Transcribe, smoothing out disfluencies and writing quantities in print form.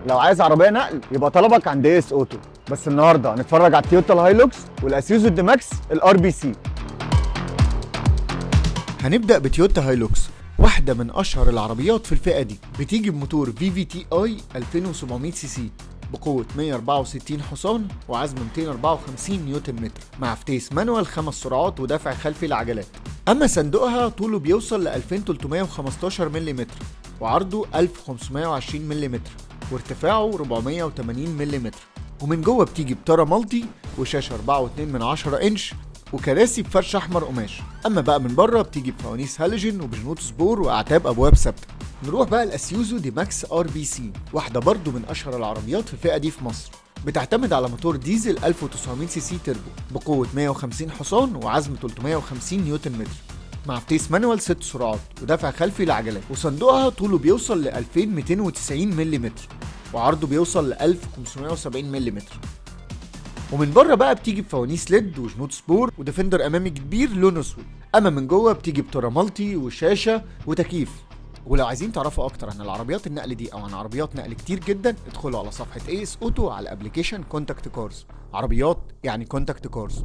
لو عايز عربيه نقل يبقى طلبك عند اس اوتو. بس النهارده هنتفرج على التويوتا الهايلوكس والاسيوزو دي ماكس الار بي سي. هنبدأ بتويوتا هايلوكس، واحدة من أشهر العربيات في الفئة دي. بتيجي بموتور VVTi 2700 سي سي بقوة 164 حصان وعزم 254 نيوتن متر، مع فتيس مانوال 5 سرعات ودفع خلفي العجلات. أما صندوقها طوله بيوصل ل 2315 ملم وعرضه 1520 ملم وارتفاعه 480 ملم. ومن جوه بتيجي بتارا مالتي وشاشة 4.2 انش وكراسي بفرش احمر قماش. اما بقى من بره بتيجي بفوانيس هالوجين وبجنوط سبور واعتاب ابواب ثابته. نروح بقى الاسيوزو دي ماكس ار بي سي، واحده برضو من اشهر العربيات في الفئه دي في مصر. بتعتمد على موتور ديزل 1900 سي سي تربو بقوه 150 حصان وعزم 350 نيوتن متر، مع فتيس مانوال 6 سرعات ودفع خلفي للعجلات. وصندوقها طوله بيوصل ل 2290 ملم وعرضه بيوصل ل 1570 ملم. ومن بره بقى بتيجي بفوانيس ليد وجنوط سبور وديفندر امامي كبير لونه اسود. اما من جوه بتيجي بتورا مالتي وشاشه وتكييف. ولو عايزين تعرفوا اكتر عن العربيات النقل دي او عن عربيات نقل كتير جدا، ادخلوا على صفحه اس اوتو على ابلكيشن كونتاكت كارز. عربيات يعني كونتاكت كارز.